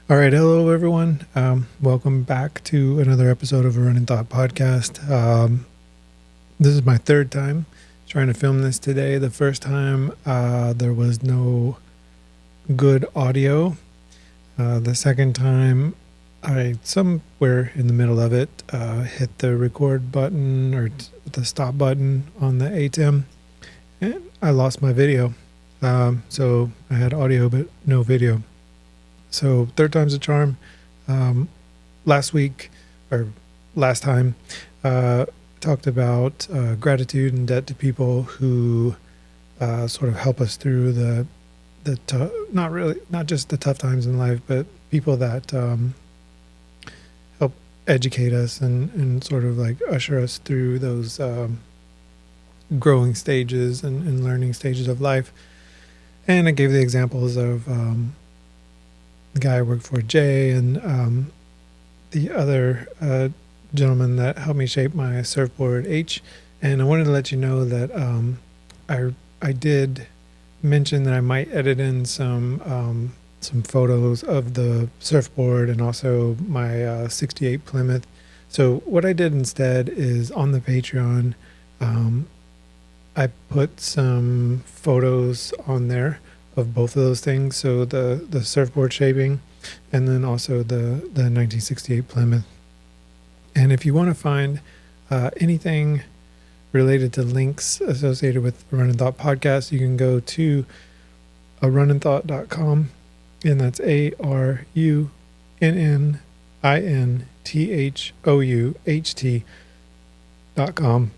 All right, hello everyone. Welcome back to another episode of a ARunninThought podcast. This is my third time trying to film this today. The first time there was no good audio. The second time, I somewhere in the middle of it hit the record button or the stop button on the ATEM, and I lost my video. So I had audio but no video. So third time's a charm. Last time, talked about gratitude and debt to people who sort of help us through not just the tough times in life, but people that help educate us and sort of like usher us through those growing stages and learning stages of life. And I gave the examples of the guy I worked for, Jay, and the other gentleman that helped me shape my surfboard, H. And I wanted to let you know that I did mention that I might edit in some photos of the surfboard and also my 68 Plymouth. So what I did instead is on the Patreon, I put some photos on there of both of those things. So the surfboard shaping and then also the 1968 Plymouth. And if you want to find anything related to links associated with the Runnin Thought podcast, you can go to ARunninThought.com, and that's ARunninThouht.com.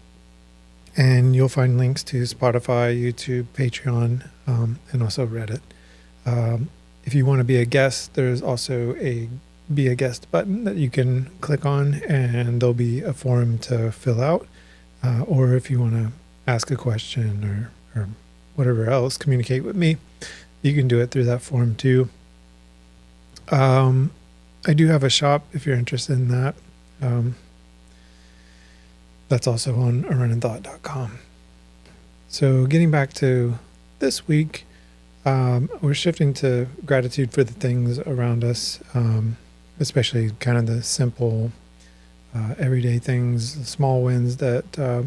And you'll find links to Spotify, YouTube, Patreon, and also Reddit. If you want to be a guest, there's also a Be a Guest button that you can click on, and there'll be a form to fill out. Or if you want to ask a question or whatever else, communicate with me, you can do it through that form too. I do have a shop if you're interested in that. That's also on ARunninThought.com. So getting back to this week, we're shifting to gratitude for the things around us, especially kind of the simple, everyday things, the small wins that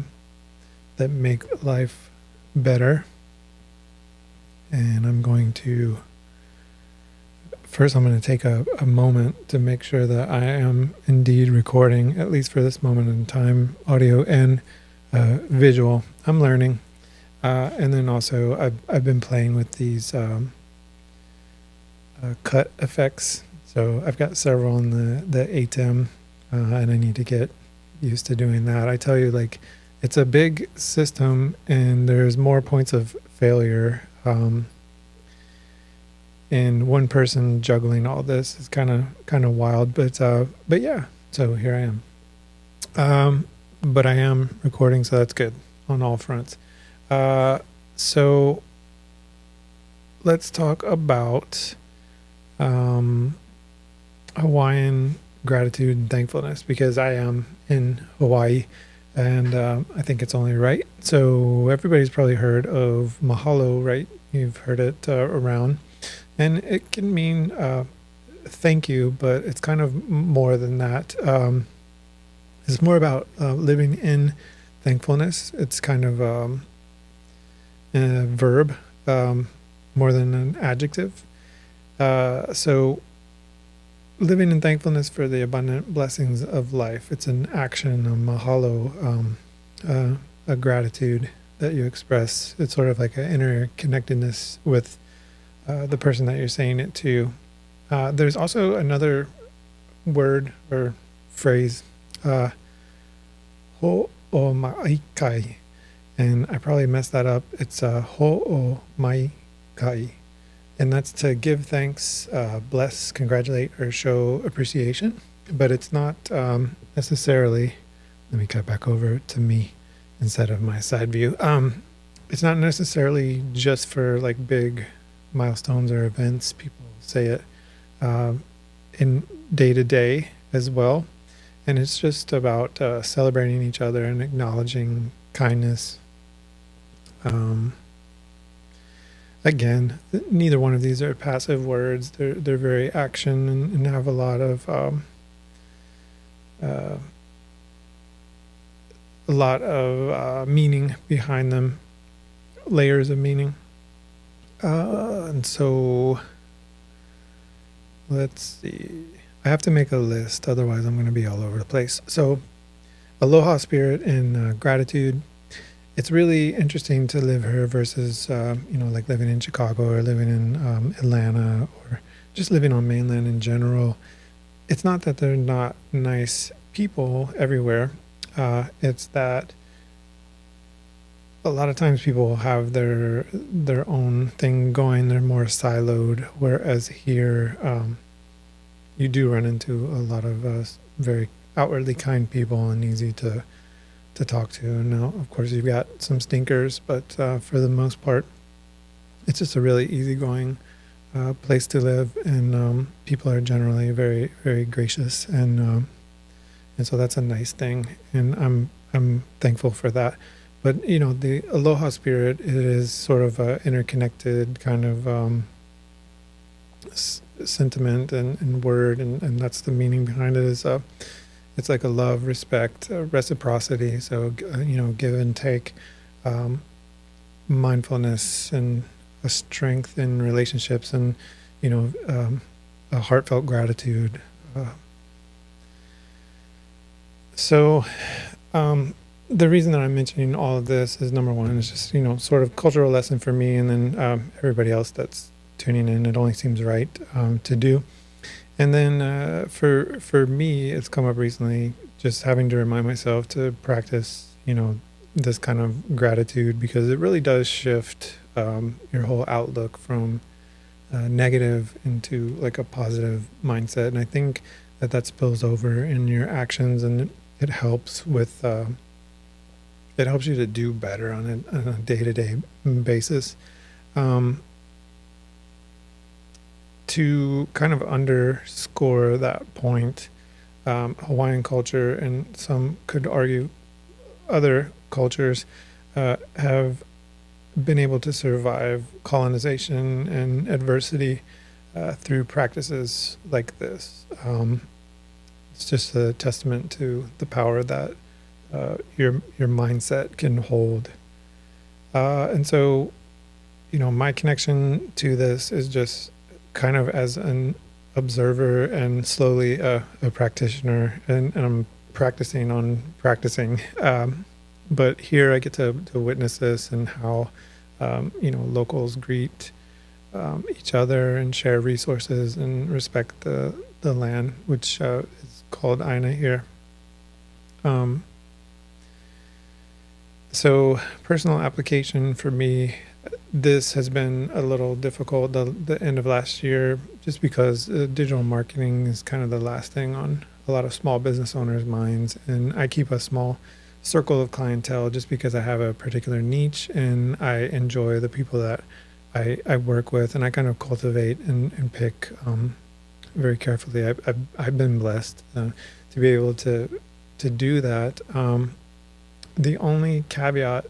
make life better. And I'm going to take a moment to make sure that I am indeed recording, at least for this moment in time, audio and visual. I'm learning. And then also I've been playing with these cut effects. So I've got several on the ATEM, and I need to get used to doing that. I tell you, like, it's a big system and there's more points of failure. And one person juggling all this is kind of wild, but yeah. So here I am. But I am recording, so that's good on all fronts. So let's talk about Hawaiian gratitude and thankfulness, because I am in Hawaii, and I think it's only right. So everybody's probably heard of mahalo, right? You've heard it around. And it can mean thank you, but it's kind of more than that. It's more about living in thankfulness. It's kind of a verb more than an adjective. So living in thankfulness for the abundant blessings of life. It's an action, a mahalo, a gratitude that you express. It's sort of like an inner connectedness with the person that you're saying it to. There's also another word or phrase, ho'omaikai, and I probably messed that up. It's ho'omaikai, and that's to give thanks, bless, congratulate, or show appreciation. But it's not necessarily. Let me cut back over to me instead of my side view. It's not necessarily just for like big milestones or events. People say it in day to day as well, and it's just about celebrating each other and acknowledging kindness. again, neither one of these are passive words. They're very action and have a lot of meaning behind them, layers of meaning. And so let's see. I have to make a list, otherwise I'm going to be all over the place. So, aloha spirit and gratitude. It's really interesting to live here versus, like living in Chicago or living in Atlanta or just living on mainland in general. It's not that they're not nice people everywhere. It's that a lot of times people have their own thing going. They're more siloed, whereas here you do run into a lot of very outwardly kind people and easy to talk to. And now, of course, you've got some stinkers, but for the most part, it's just a really easygoing place to live, and people are generally very, very gracious, and so that's a nice thing, and I'm thankful for that. But the aloha spirit is sort of a interconnected kind of sentiment and word, and that's the meaning behind it. Is it's like a love, respect, reciprocity. So give and take, mindfulness, and a strength in relationships, and a heartfelt gratitude. So the reason that I'm mentioning all of this is, number one, is just sort of cultural lesson for me, and then everybody else that's tuning in. It only seems right to do. And then for me, it's come up recently, just having to remind myself to practice, this kind of gratitude, because it really does shift your whole outlook from negative into like a positive mindset. And I think that spills over in your actions, and it helps with, it helps you to do better on a day-to-day basis. To kind of underscore that point, Hawaiian culture, and some could argue other cultures, have been able to survive colonization and adversity through practices like this. It's just a testament to the power that your mindset can hold. And so, my connection to this is just kind of as an observer and slowly a practitioner, and I'm practicing on practicing. But here I get to witness this, and how locals greet each other and share resources and respect the land, which is called Aina here. So personal application for me, this has been a little difficult the end of last year, just because digital marketing is kind of the last thing on a lot of small business owners' minds. And I keep a small circle of clientele just because I have a particular niche, and I enjoy the people that I work with, and I kind of cultivate and pick very carefully. I've been blessed to be able to do that. The only caveat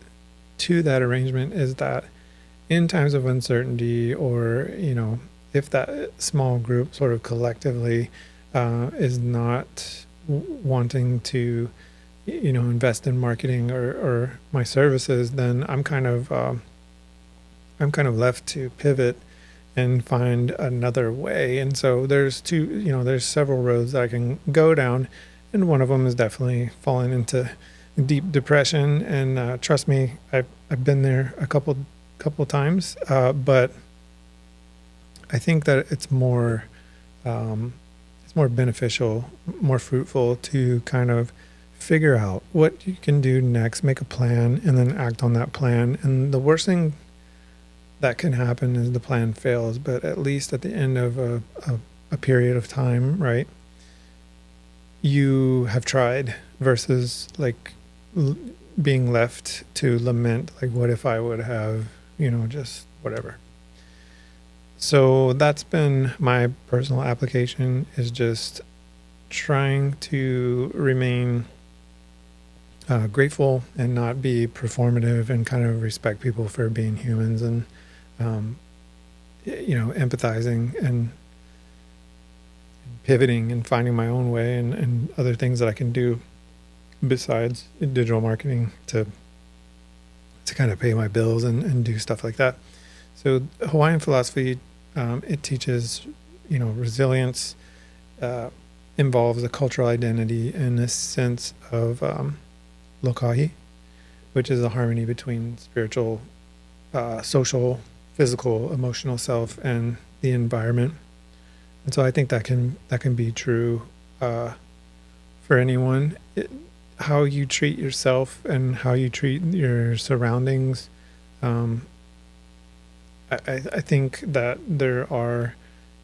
to that arrangement is that in times of uncertainty, or if that small group sort of collectively is not wanting to invest in marketing or my services, then I'm kind of left to pivot and find another way. And so there's there's several roads that I can go down, and one of them is definitely falling into deep depression. And trust me, I've been there a couple times, but I think that it's more beneficial, more fruitful to kind of figure out what you can do next, make a plan, and then act on that plan. And the worst thing that can happen is the plan fails, but at least at the end of a period of time, right, you have tried, versus like being left to lament, like, what if I would have, just whatever. So that's been my personal application, is just trying to remain grateful and not be performative, and kind of respect people for being humans, and empathizing and pivoting and finding my own way, and other things that I can do besides digital marketing to kind of pay my bills and do stuff like that. So Hawaiian philosophy, it teaches, resilience, involves a cultural identity and a sense of lokahi, which is a harmony between spiritual, social, physical, emotional self and the environment. And so I think that can be true for anyone. How you treat yourself and how you treat your surroundings. I think that there are,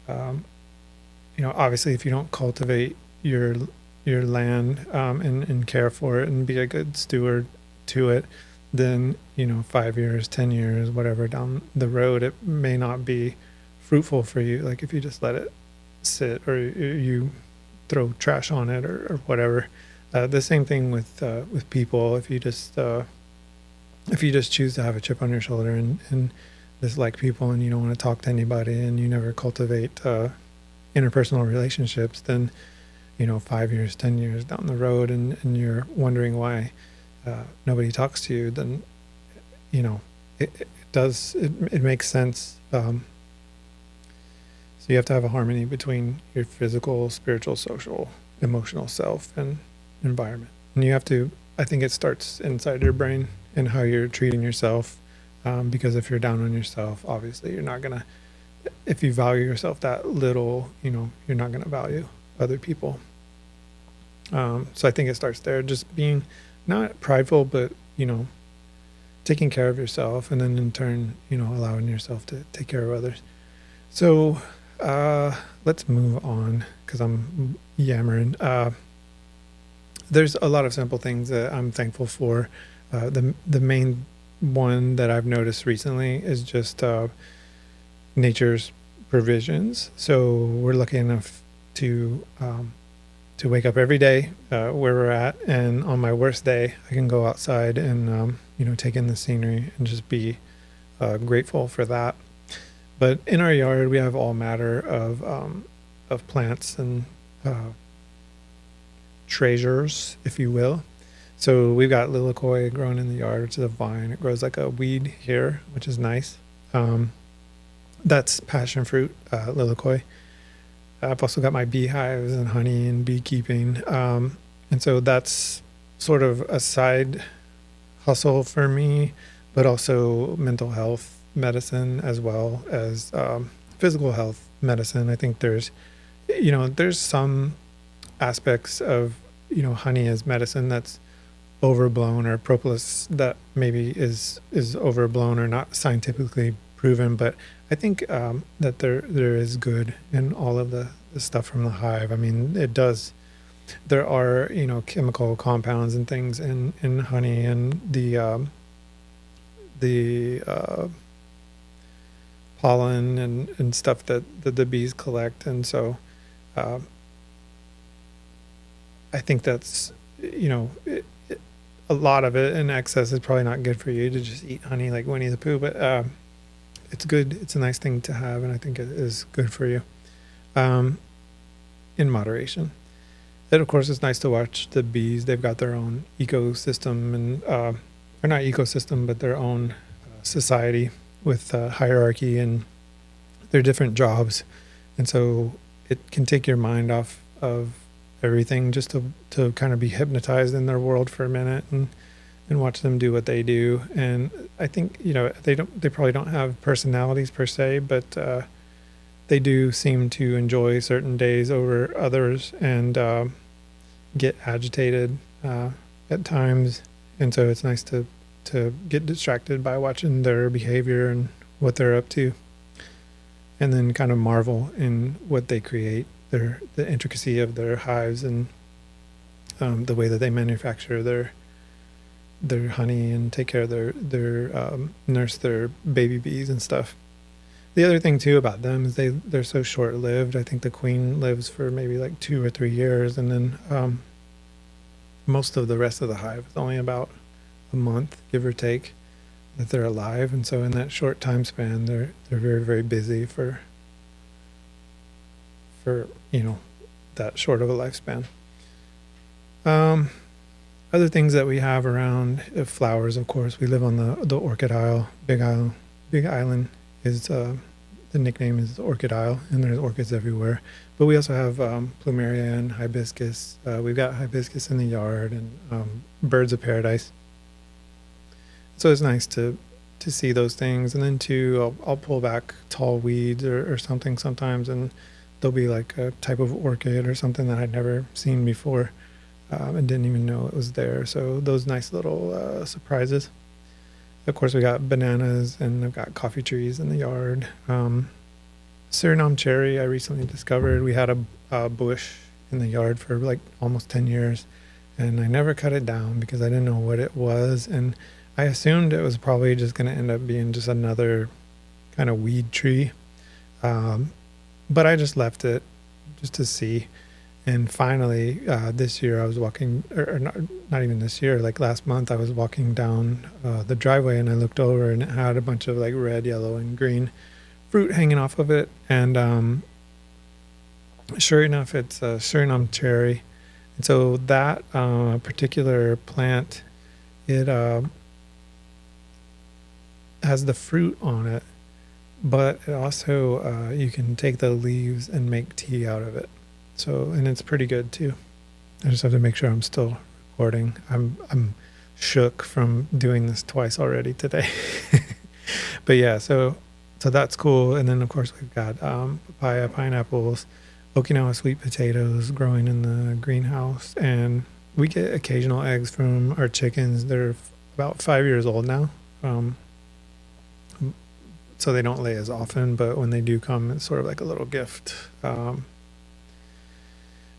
obviously, if you don't cultivate your land and care for it and be a good steward to it, then 5 years, 10 years, whatever down the road, it may not be fruitful for you. Like if you just let it sit, or you throw trash on it, or whatever. The same thing with people. If you just choose to have a chip on your shoulder and dislike people, and you don't want to talk to anybody, and you never cultivate interpersonal relationships, then 5 years, 10 years down the road, and you're wondering why nobody talks to you, then it makes sense. So you have to have a harmony between your physical, spiritual, social, emotional self and environment. And you have to, I think it starts inside your brain and how you're treating yourself. Because if you're down on yourself, obviously you're not gonna, if you value yourself that little, you're not gonna value other people. So I think it starts there, just being not prideful, but, taking care of yourself, and then in turn, allowing yourself to take care of others. So let's move on, because I'm yammering. There's a lot of simple things that I'm thankful for. The main one that I've noticed recently is just nature's provisions. So we're lucky enough to wake up every day where we're at, and on my worst day, I can go outside and take in the scenery and just be grateful for that. But in our yard, we have all manner of plants and treasures, if you will. So we've got lilikoi growing in the yard, which is a vine. It grows like a weed here, which is nice. That's passion fruit, lilikoi. I've also got my beehives and honey and beekeeping. And so that's sort of a side hustle for me, but also mental health medicine as well as physical health medicine. I think there's some aspects of, honey as medicine that's overblown, or propolis that maybe is overblown or not scientifically proven. But I think that there is good in all of the stuff from the hive. I mean, there are, chemical compounds and things in honey, and the pollen and stuff that the bees collect. And so I think that's, a lot of it in excess is probably not good for you to just eat honey like Winnie the Pooh, but it's good. It's a nice thing to have, and I think it is good for you in moderation. And of course, it's nice to watch the bees. They've got their own ecosystem, and or not ecosystem, but their own society with hierarchy and their different jobs. And so it can take your mind off of everything, just to kind of be hypnotized in their world for a minute and watch them do what they do. And I think, they probably don't have personalities per se, but they do seem to enjoy certain days over others, and get agitated at times. And so it's nice to get distracted by watching their behavior and what they're up to, and then kind of marvel in what they create, the intricacy of their hives, and the way that they manufacture their honey and take care of their nurse their baby bees and stuff. The other thing too about them is they're so short-lived. I think the queen lives for maybe like 2 or 3 years, and then most of the rest of the hive is only about a month, give or take. that they're alive, and so in that short time span, they're very, very busy for that short of a lifespan. Other things that we have around flowers, of course, we live on the Orchid Isle. Big Island is the nickname is Orchid Isle, and there's orchids everywhere. But we also have plumeria and hibiscus. We've got hibiscus in the yard, and birds of paradise. So it's nice to see those things. And then too, I'll pull back tall weeds or something sometimes, and there'll be like a type of orchid or something that I'd never seen before, and didn't even know it was there. So those nice little surprises. Of course, we got bananas, and I've got coffee trees in the yard. Suriname cherry I recently discovered. We had a bush in the yard for like almost 10 years, and I never cut it down because I didn't know what it was, and I assumed it was probably just going to end up being just another kind of weed tree. But I just left it just to see. And finally, this year I was walking, or not even this year, like last month, I was walking down the driveway, and I looked over, and it had a bunch of like red, yellow, and green fruit hanging off of it. And sure enough, it's a Suriname cherry. And so that particular plant, it has the fruit on it, but it also you can take the leaves and make tea out of it. So, and it's pretty good too. I just have to make sure I'm still recording. I'm shook from doing this twice already today. But yeah, so that's cool. And then of course we've got papaya, pineapples, Okinawa sweet potatoes growing in the greenhouse, and we get occasional eggs from our chickens. They're about 5 years old now. So they don't lay as often, but when they do come, it's sort of like a little gift.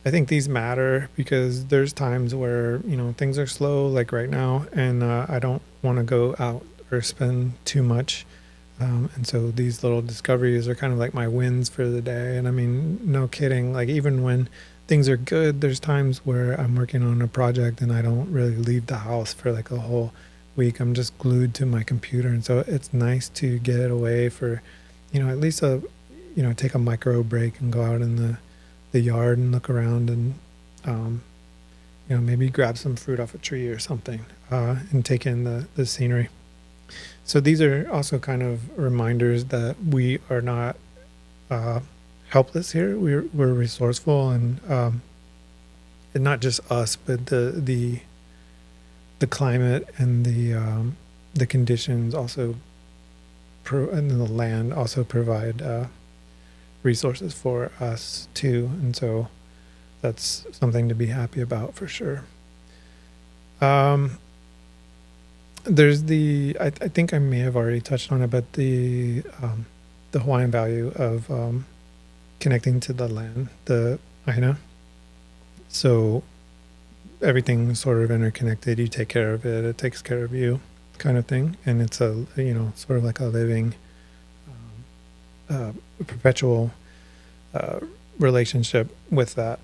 I think these matter because there's times where, things are slow, like right now, and I don't want to go out or spend too much. And so these little discoveries are kind of like my wins for the day. And I mean, no kidding, like even when things are good, there's times where I'm working on a project and I don't really leave the house for like a whole week. I'm just glued to my computer, and so it's nice to get away for at least take a micro break and go out in the yard and look around, and maybe grab some fruit off a tree or something, and take in the scenery. So these are also kind of reminders that we are not helpless here. We're resourceful, and not just us, but the climate and the conditions also and the land also provide resources for us too, and so that's something to be happy about for sure. There's I think I may have already touched on it, but the Hawaiian value of connecting to the land, the aina. So everything's sort of interconnected. You take care of it, it takes care of you, kind of thing. And it's a sort of like a living, perpetual relationship with the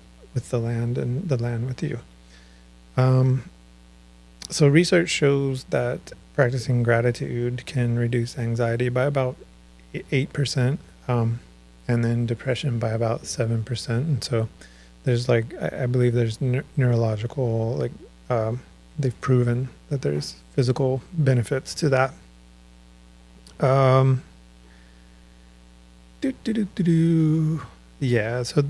land, and the land with you. So research shows that practicing gratitude can reduce anxiety by about 8%, and then depression by about 7%. And so there's I believe there's neurological, they've proven that there's physical benefits to that. Yeah, so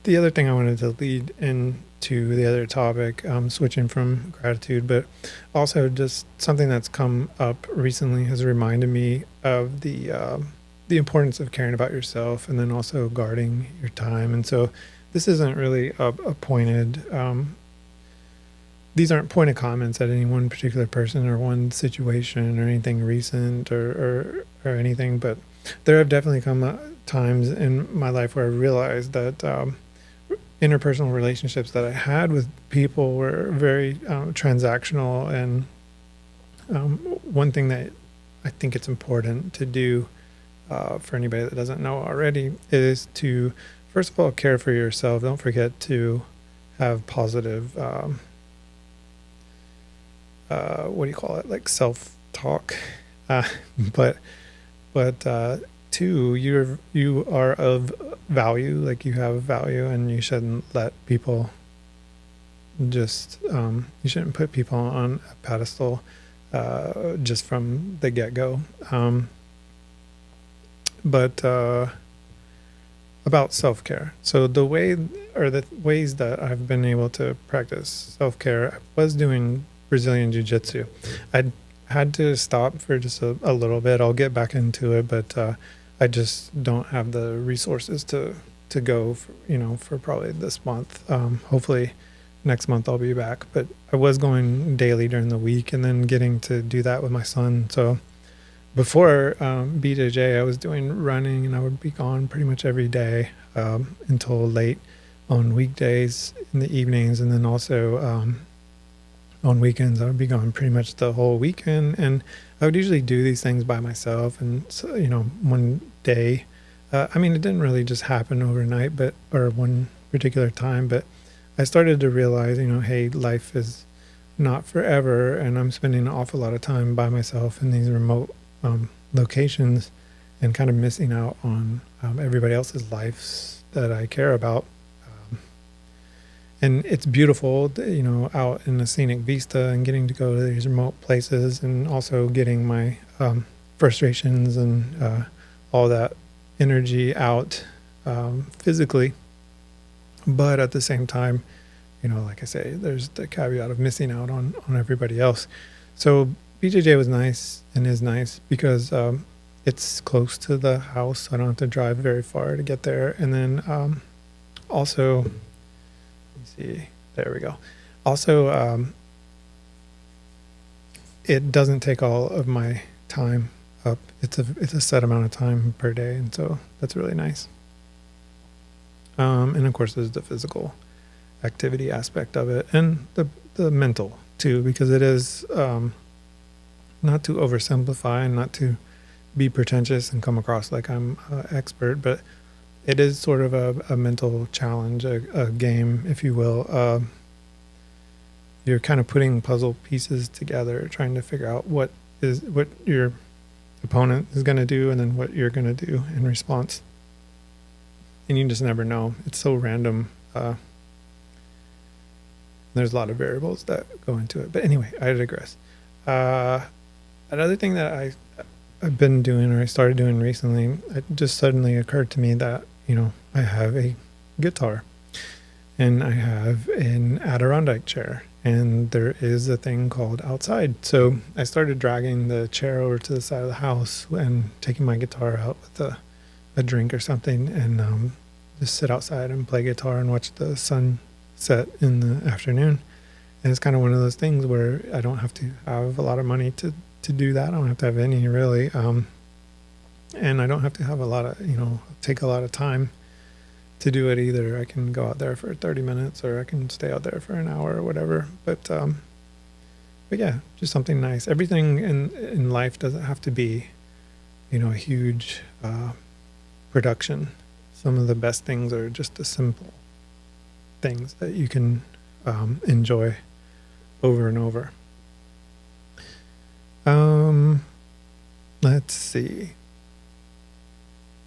the other thing I wanted to lead into the other topic, switching from gratitude, but also just something that's come up recently has reminded me of the importance of caring about yourself, and then also guarding your time. And so this isn't really a pointed, these aren't pointed comments at any one particular person or one situation or anything recent or anything, but there have definitely come times in my life where I realized that interpersonal relationships that I had with people were very transactional. And one thing that I think it's important to do for anybody that doesn't know already is to, first of all, care for yourself. Don't forget to have positive, self talk, uh, but two, you are of value, like you have value, and you shouldn't let people just you shouldn't put people on a pedestal just from the get-go. But about self-care, so the ways that I've been able to practice self-care, I was doing Brazilian Jiu-Jitsu. I had to stop for just a little bit. I'll get back into it, but I just don't have the resources to go for, for probably this month. Hopefully next month I'll be back, but I was going daily during the week and then getting to do that with my son. So before BJJ, I was doing running, and I would be gone pretty much every day until late on weekdays in the evenings, and then also on weekends I would be gone pretty much the whole weekend. And I would usually do these things by myself. And so, one day, it didn't really just happen overnight, or one particular time, but I started to realize, hey, life is not forever, and I'm spending an awful lot of time by myself in these remote locations, and kind of missing out on everybody else's lives that I care about. And it's beautiful, out in the scenic vista and getting to go to these remote places, and also getting my frustrations and all that energy out physically. But at the same time, like I say, there's the caveat of missing out on everybody else. So BJJ was nice and is nice because it's close to the house, so I don't have to drive very far to get there. And then also, let me see, there we go. Also, it doesn't take all of my time up. It's a set amount of time per day, and so that's really nice. And of course, there's the physical activity aspect of it, and the mental too, because it is not to oversimplify and not to be pretentious and come across like I'm an expert, but it is sort of a mental challenge, a game, if you will. You're kind of putting puzzle pieces together, trying to figure out what your opponent is going to do, and then what you're going to do in response. And you just never know. It's so random. There's a lot of variables that go into it. But anyway, I digress. Another thing that I've been doing, or I started doing recently, it just suddenly occurred to me that, I have a guitar, and I have an Adirondack chair, and there is a thing called outside. So I started dragging the chair over to the side of the house and taking my guitar out with a drink or something, and just sit outside and play guitar and watch the sun set in the afternoon. And it's kind of one of those things where I don't have to have a lot of money to do that. I don't have to have any, really. And I don't have to have a lot of, take a lot of time to do it either. I can go out there for 30 minutes, or I can stay out there for an hour or whatever. But yeah, just something nice. Everything in life doesn't have to be, a huge production. Some of the best things are just the simple things that you can enjoy over and over. Let's see.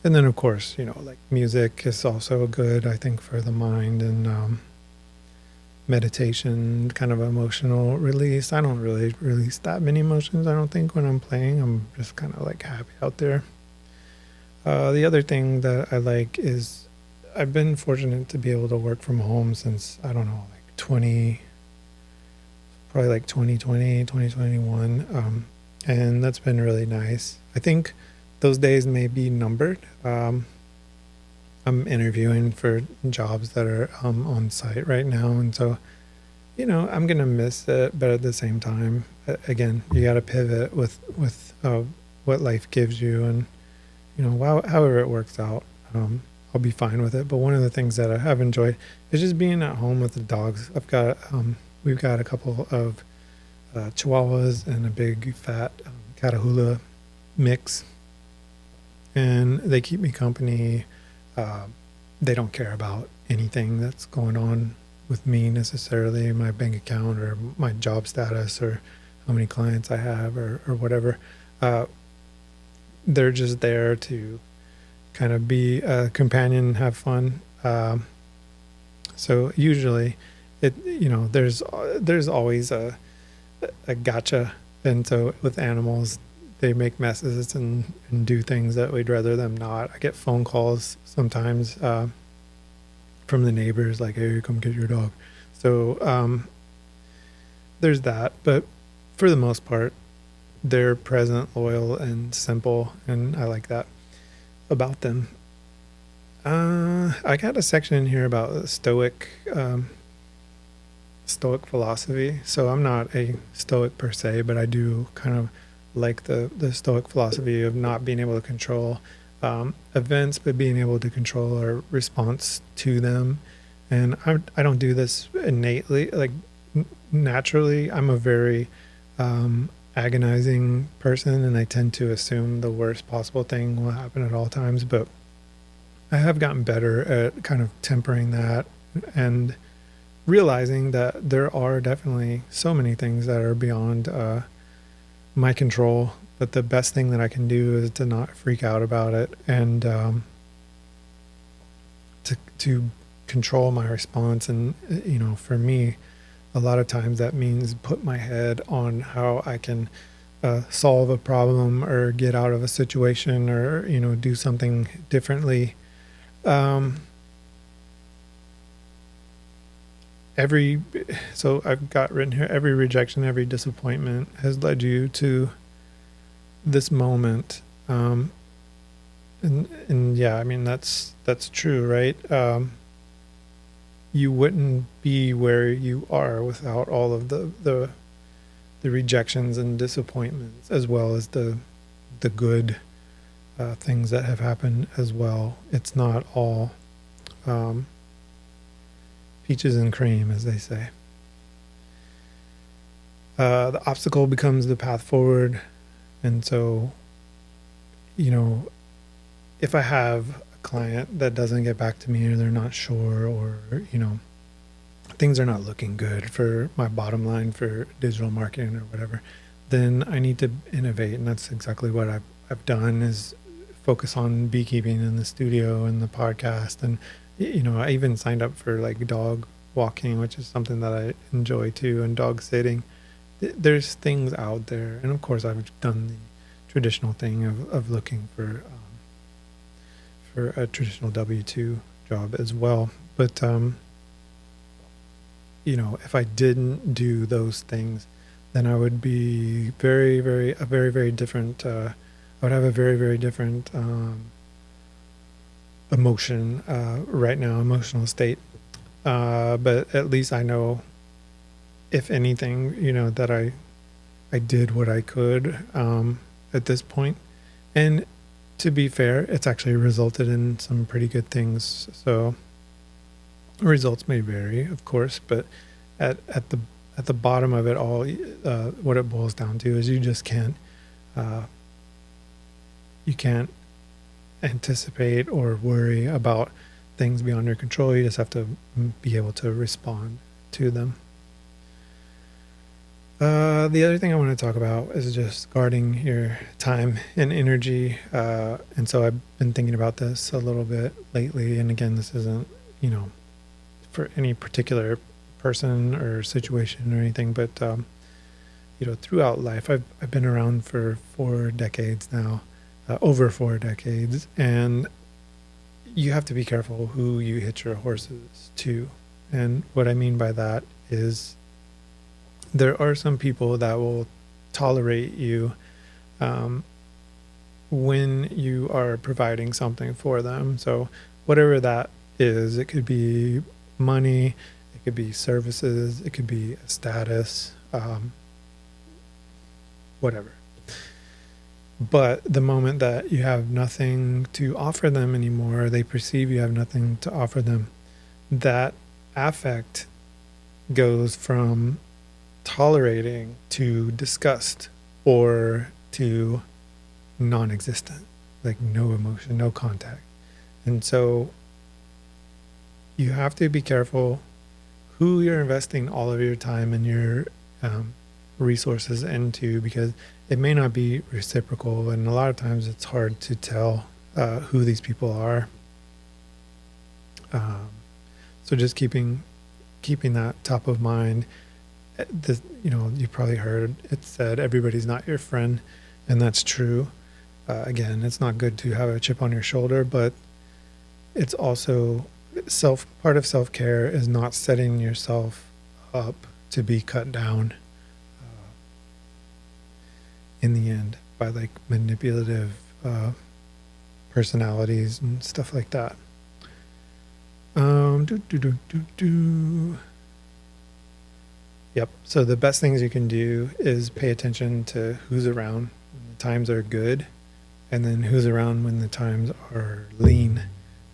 And then, of course, like music is also good, I think, for the mind, and meditation, kind of emotional release. I don't really release that many emotions, I don't think, when I'm playing. I'm just kind of like happy out there. The other thing that I like is I've been fortunate to be able to work from home since, I don't know, like 2020, 2021. And that's been really nice. I think those days may be numbered. I'm interviewing for jobs that are on site right now. And so, I'm going to miss it. But at the same time, again, you got to pivot with what life gives you. And, however it works out, I'll be fine with it. But one of the things that I have enjoyed is just being at home with the dogs. We've got a couple of Chihuahuas and a big fat Catahoula mix, and they keep me company. They don't care about anything that's going on with me necessarily, my bank account or my job status or how many clients I have or whatever. They're just there to kind of be a companion and have fun. So usually there's always a gotcha. And so with animals, they make messes and do things that we'd rather them not. I get phone calls sometimes from the neighbors like, hey, come get your dog. So there's that. But for the most part, they're present, loyal, and simple. And I like that about them. I got a section in here about Stoic philosophy. So I'm not a Stoic per se, but I do kind of like the Stoic philosophy of not being able to control events, but being able to control our response to them. And I don't do this innately, like naturally. I'm a very agonizing person, and I tend to assume the worst possible thing will happen at all times. But I have gotten better at kind of tempering that and realizing that there are definitely so many things that are beyond my control, but the best thing that I can do is to not freak out about it and to control my response. And for me, a lot of times that means put my head on how I can solve a problem or get out of a situation or do something differently. So I've got written here, every rejection, every disappointment has led you to this moment. And yeah, I mean, that's true, right? You wouldn't be where you are without all of the rejections and disappointments, as well as the good things that have happened as well. It's not all peaches and cream, as they say. The obstacle becomes the path forward. And so, if I have a client that doesn't get back to me, or they're not sure, or, things are not looking good for my bottom line for digital marketing or whatever, then I need to innovate. And that's exactly what I've done, is focus on beekeeping in the studio and the podcast. And I even signed up for like dog walking, which is something that I enjoy too, and dog sitting. There's things out there. And of course I've done the traditional thing of looking for a traditional W-2 job as well. But, if I didn't do those things, then I would be a very, very different, I would have a very, very different emotional state. But at least I know, if anything, that I did what I could at this point. And to be fair, it's actually resulted in some pretty good things. So results may vary, of course, but at the bottom of it all, what it boils down to is you just can't anticipate or worry about things beyond your control. You just have to be able to respond to them. The other thing I want to talk about is just guarding your time and energy. And so I've been thinking about this a little bit lately. And again, this isn't, for any particular person or situation or anything, but, throughout life, I've been around for 4 decades now, over 4 decades. And you have to be careful who you hitch your horses to. And what I mean by that is, there are some people that will tolerate you when you are providing something for them. So whatever that is, it could be money, it could be services, it could be a status, whatever. But the moment that you have nothing to offer them anymore, they perceive you have nothing to offer them, that affect goes from tolerating to disgust, or to non-existent, like no emotion, no contact. And so you have to be careful who you're investing all of your time and your resources into, because it may not be reciprocal, and a lot of times it's hard to tell who these people are. So just keeping that top of mind. You probably heard it said, everybody's not your friend, and that's true. Again, it's not good to have a chip on your shoulder, but it's also part of self-care is not setting yourself up to be cut down in the end by like manipulative personalities and stuff like that. Yep. So the best things you can do is pay attention to who's around when the times are good, and then who's around when the times are lean.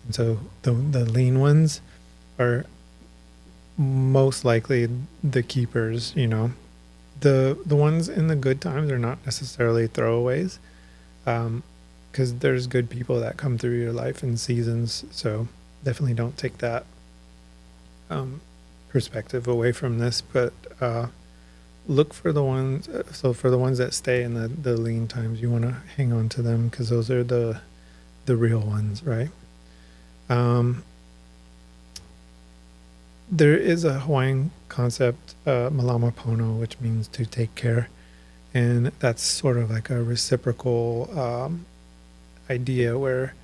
And so the lean ones are most likely the keepers. The ones in the good times are not necessarily throwaways, because there's good people that come through your life in seasons. So definitely don't take that perspective away from this, but look for the ones. So for the ones that stay in the lean times, you want to hang on to them, because those are the real ones, right? There is a Hawaiian concept, malama pono, which means to take care, and that's sort of like a reciprocal idea where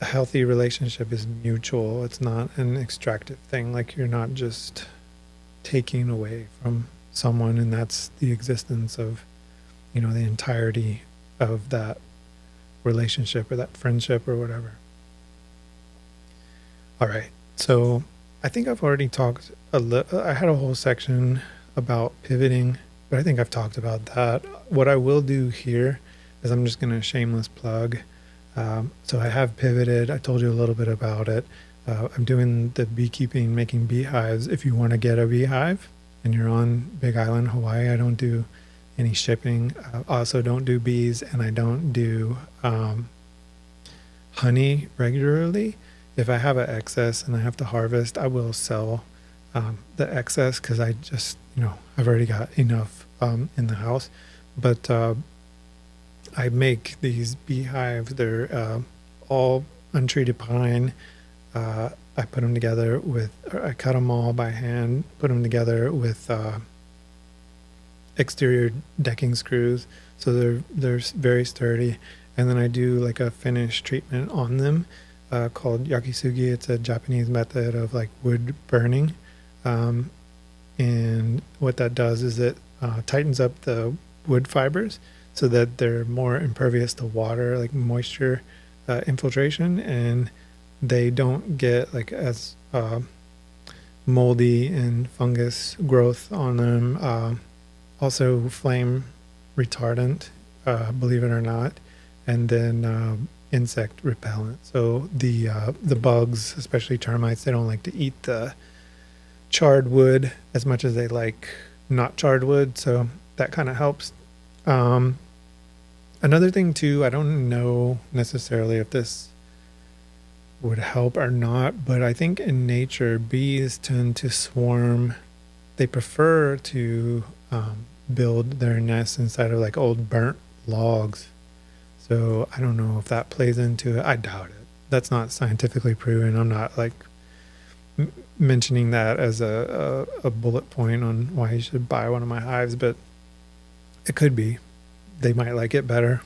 a healthy relationship is mutual. It's not an extractive thing. Like, you're not just taking away from someone, and that's the existence of, the entirety of that relationship or that friendship or whatever. All right. So I think I've already talked I had a whole section about pivoting, but I think I've talked about that. What I will do here is I'm just going to shameless plug. So I have pivoted. I told you a little bit about it. I'm doing the beekeeping, making beehives. If you want to get a beehive and you're on Big Island, Hawaii, I don't do any shipping. I also don't do bees, and I don't do honey regularly. If I have an excess and I have to harvest, I will sell the excess, because I just, I've already got enough in the house. But I make these beehives. They're all untreated pine. I put them together I cut them all by hand, put them together with exterior decking screws, so they're very sturdy. And then I do like a finish treatment on them called yakisugi. It's a Japanese method of like wood burning, and what that does is it tightens up the wood fibers so that they're more impervious to water, like moisture infiltration, and they don't get like as moldy and fungus growth on them. Also flame retardant, believe it or not, and then insect repellent. So the bugs, especially termites, they don't like to eat the charred wood as much as they like not charred wood. So that kind of helps. Another thing too, I don't know necessarily if this would help or not, but I think in nature, bees tend to swarm. They prefer to build their nests inside of like old burnt logs. So I don't know if that plays into it. I doubt it. That's not scientifically proven. I'm not like mentioning that as a bullet point on why you should buy one of my hives, but it could be. They might like it better.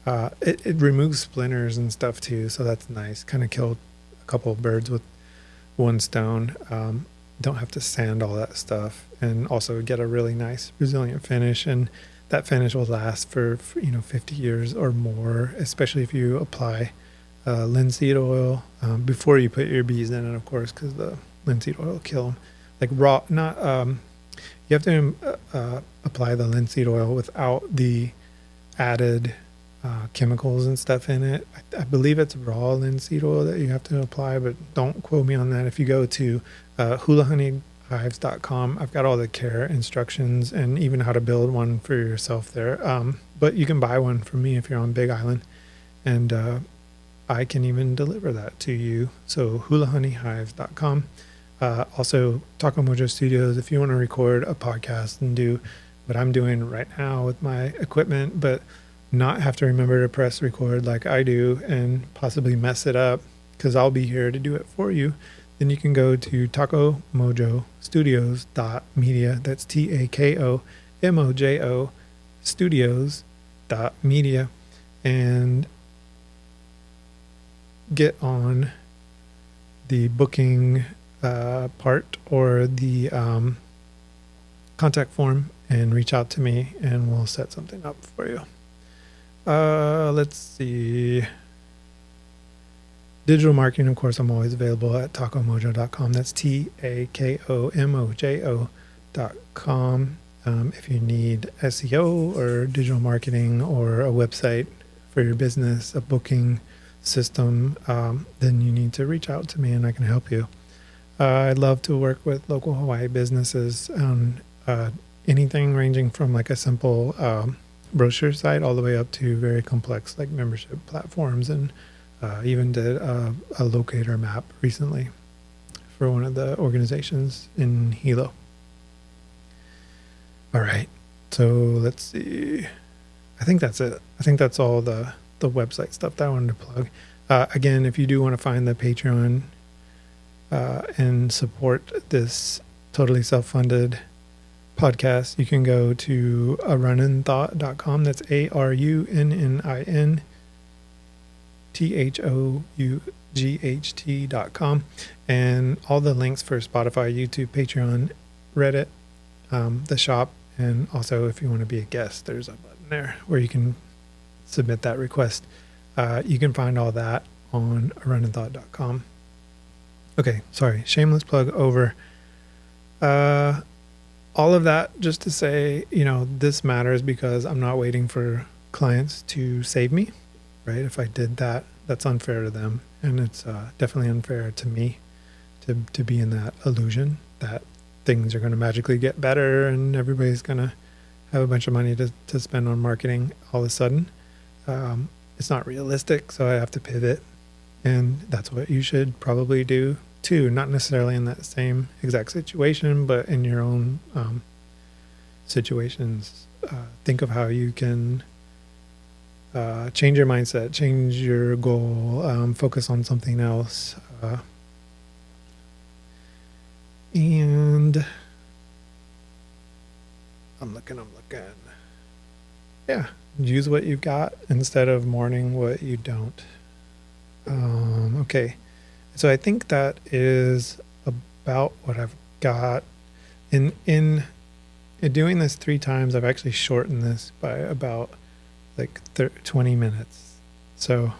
It removes splinters and stuff too, so that's nice. Kind of killed a couple of birds with one stone. Don't have to sand all that stuff, and also get a really nice resilient finish. And that finish will last for 50 years or more, especially if you apply linseed oil before you put your bees in it, of course, because the linseed oil will kill them. Like raw, not you have to apply the linseed oil without the added chemicals and stuff in it. I believe it's raw linseed oil that you have to apply, but don't quote me on that. If you go to hulahoneyhives.com, I've got all the care instructions and even how to build one for yourself there. But you can buy one from me if you're on Big Island, and I can even deliver that to you. So hulahoneyhives.com. Also, Tako Mojo Studios, if you want to record a podcast and do what I'm doing right now with my equipment, but not have to remember to press record like I do and possibly mess it up because I'll be here to do it for you, then you can go to takomojostudios.media. That's TAKOMOJO studios.media and get on the booking part or the contact form and reach out to me and we'll set something up for you. Let's see. Digital marketing, of course, I'm always available at takomojo.com. That's takomojo.com. If you need SEO or digital marketing or a website for your business, a booking system, then you need to reach out to me and I can help you. I'd love to work with local Hawaii businesses on anything ranging from like a simple brochure site all the way up to very complex like membership platforms, and even did a locator map recently for one of the organizations in Hilo. All right, so let's see. I think that's it. I think that's all the website stuff that I wanted to plug. Again, if you do want to find the Patreon and support this totally self-funded podcast, you can go to ARunninThought.com. That's ARunninThought.com. And all the links for Spotify, YouTube, Patreon, Reddit, the shop, and also if you want to be a guest, there's a button there where you can submit that request. You can find all that on ARunninThought.com. Okay, sorry, shameless plug over. All of that just to say, this matters because I'm not waiting for clients to save me, right? If I did that, that's unfair to them. And it's definitely unfair to me to be in that illusion that things are going to magically get better and everybody's going to have a bunch of money to spend on marketing all of a sudden. It's not realistic, so I have to pivot. And that's what you should probably do too, not necessarily in that same exact situation, but in your own situations. Think of how you can change your mindset, change your goal, focus on something else. And I'm looking. Yeah, use what you've got instead of mourning what you don't. Okay. So I think that is about what I've got. In doing this 3 times, I've actually shortened this by about like 20 minutes. So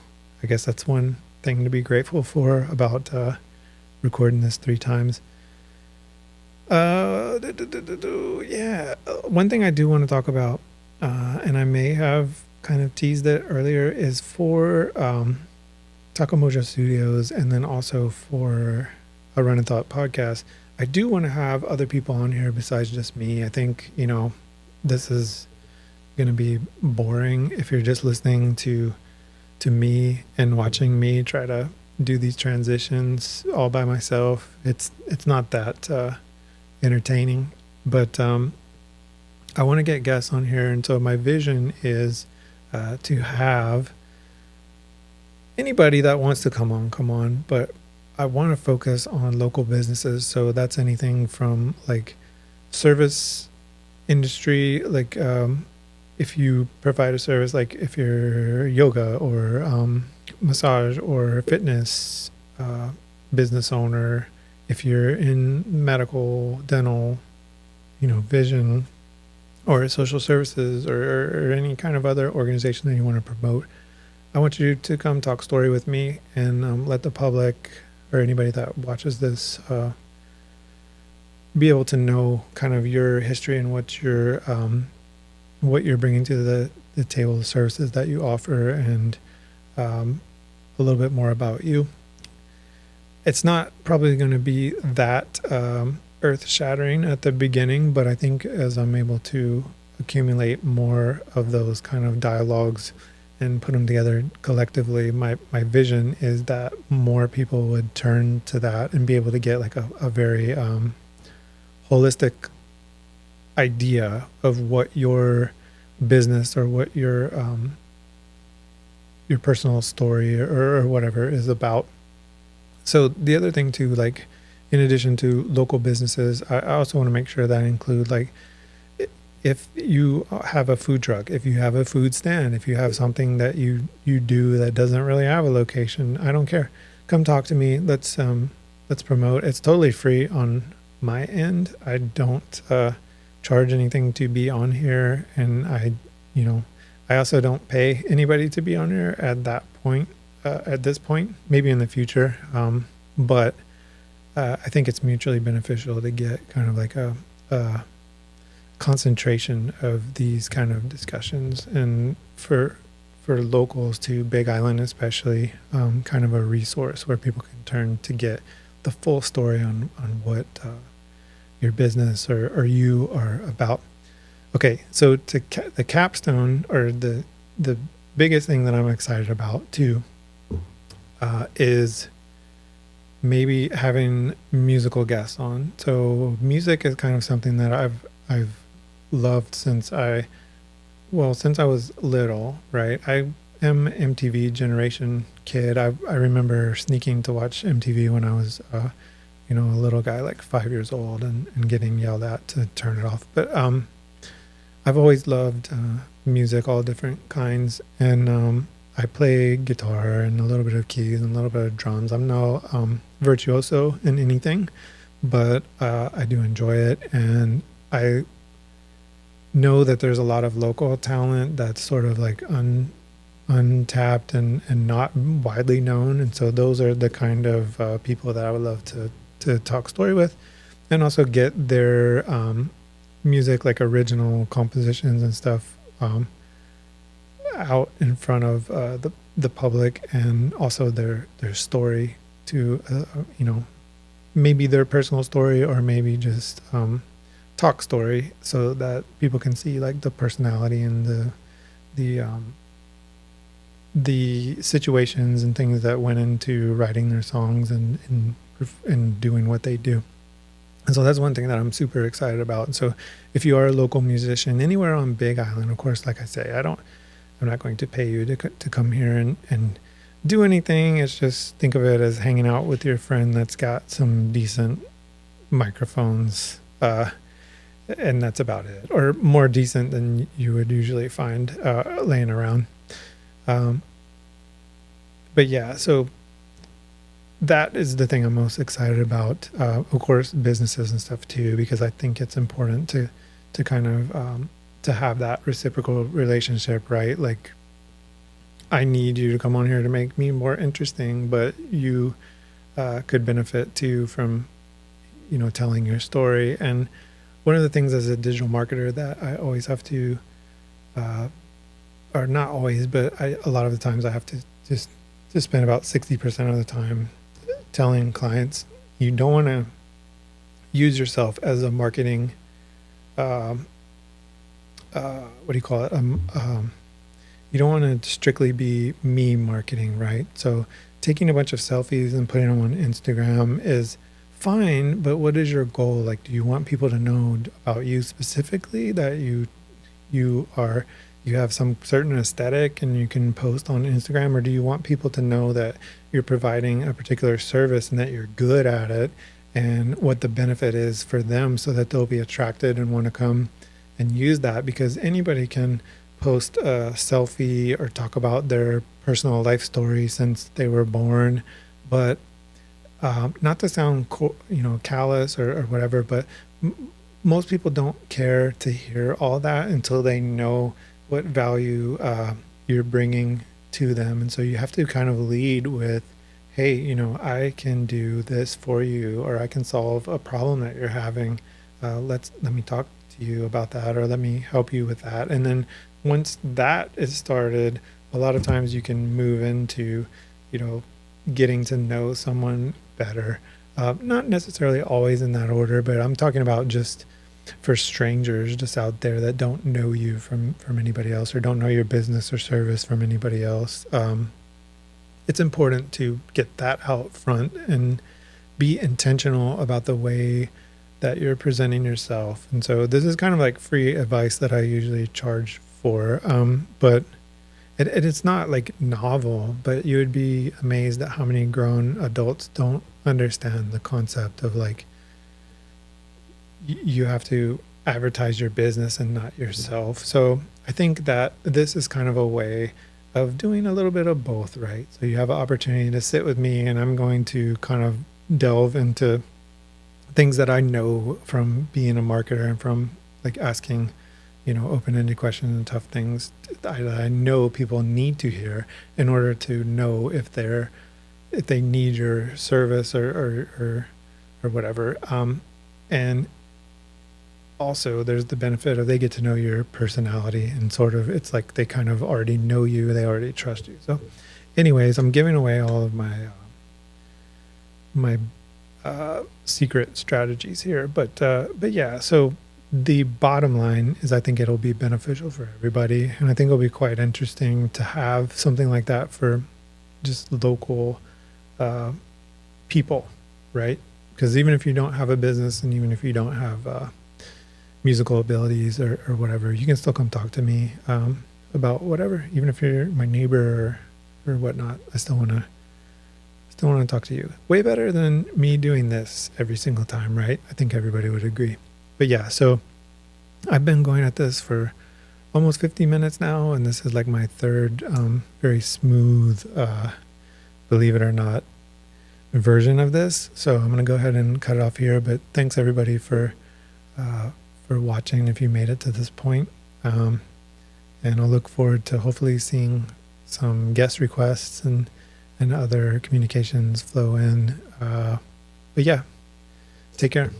I guess that's one thing to be grateful for about recording this 3 times. Yeah, one thing I do want to talk about, and I may have kind of teased it earlier, is for Tako Mojo Studios, and then also for a ARunninThought podcast. I do want to have other people on here besides just me. I think, this is going to be boring if you're just listening to me and watching me try to do these transitions all by myself. It's not that entertaining, but I want to get guests on here. And so my vision is to have anybody that wants to come on, but I want to focus on local businesses. So that's anything from like service industry, like if you provide a service, like if you're yoga or massage or fitness business owner, if you're in medical, dental, vision, or social services, or any kind of other organization that you want to promote, I want you to come talk story with me and let the public or anybody that watches this be able to know kind of your history and what you're bringing to the table, the services that you offer, and a little bit more about you. It's not probably going to be that earth-shattering at the beginning, but I think as I'm able to accumulate more of those kind of dialogues and put them together collectively, my vision is that more people would turn to that and be able to get like a very holistic idea of what your business or what your personal story or whatever is about. So the other thing too, like in addition to local businesses, I also want to make sure that I include like if you have a food truck, if you have a food stand, if you have something that you do that doesn't really have a location, I don't care. Come talk to me. Let's promote. It's totally free on my end. I don't charge anything to be on here, and I also don't pay anybody to be on here at that point. At this point, maybe in the future, but I think it's mutually beneficial to get kind of like a concentration of these kind of discussions, and for locals to Big Island especially, kind of a resource where people can turn to get the full story on what your business or you are about. Okay, so the capstone, or the biggest thing that I'm excited about too, is maybe having musical guests on. So music is kind of something that I've loved since I was little, right? I am MTV generation kid. I remember sneaking to watch MTV when I was a little guy, like 5 years old, and getting yelled at to turn it off. But I've always loved music, all different kinds, and I play guitar and a little bit of keys and a little bit of drums. I'm no virtuoso in anything, but I do enjoy it, and I know that there's a lot of local talent that's sort of like untapped and not widely known, and so those are the kind of people that I would love to talk story with, and also get their music, like original compositions and stuff, out in front of the public, and also their story to maybe their personal story, or maybe just talk story, so that people can see like the personality and the situations and things that went into writing their songs and doing what they do. And so that's one thing that I'm super excited about. And so if you are a local musician anywhere on Big Island, of course, like I say, I'm not going to pay you to come here and do anything. It's just, think of it as hanging out with your friend that's got some decent microphones, and that's about it, or more decent than you would usually find laying around. But yeah, so that is the thing I'm most excited about. Of course, businesses and stuff too, because I think it's important to kind of to have that reciprocal relationship, right? Like, I need you to come on here to make me more interesting, but you could benefit too from telling your story. And one of the things as a digital marketer that I always have to, or not always, but a lot of the times I have to just spend about 60% of the time telling clients, you don't want to use yourself as a marketing, what do you call it? You don't want to strictly be me marketing, right? So taking a bunch of selfies and putting them on Instagram is fine, but what is your goal? Like, do you want people to know about you specifically, that you have some certain aesthetic and you can post on Instagram, or do you want people to know that you're providing a particular service and that you're good at it, and what the benefit is for them, so that they'll be attracted and want to come and use that? Because anybody can post a selfie or talk about their personal life story since they were born, but not to sound callous or whatever, but most people don't care to hear all that until they know what value you're bringing to them. And so you have to kind of lead with, hey, I can do this for you, or I can solve a problem that you're having. Let me talk to you about that, or let me help you with that. And then once that is started, a lot of times you can move into, getting to know someone better. Not necessarily always in that order, but I'm talking about just for strangers just out there that don't know you from anybody else, or don't know your business or service from anybody else. It's important to get that out front and be intentional about the way that you're presenting yourself. And so this is kind of like free advice that I usually charge for, but it's not like novel, but you would be amazed at how many grown adults don't understand the concept of like, you have to advertise your business and not yourself. So I think that this is kind of a way of doing a little bit of both, right? So you have an opportunity to sit with me, and I'm going to kind of delve into things that I know from being a marketer and from like asking, open-ended questions and tough things that I know people need to hear in order to know if they need your service or whatever. And also there's the benefit of they get to know your personality, and sort of it's like they kind of already know you, they already trust you. So anyways, I'm giving away all of my secret strategies here, but yeah, so the bottom line is I think it'll be beneficial for everybody, and I think it'll be quite interesting to have something like that for just local people, right? Because even if you don't have a business, and even if you don't have musical abilities or whatever, you can still come talk to me about whatever. Even if you're my neighbor or whatnot, I still want to talk to you. Way better than me doing this every single time, right? I think everybody would agree. But yeah, so I've been going at this for almost 50 minutes now, and this is like my third very smooth, believe it or not, version of this. So I'm going to go ahead and cut it off here, but thanks everybody for watching if you made it to this point. And I'll look forward to hopefully seeing some guest requests and other communications flow in. But yeah, take care.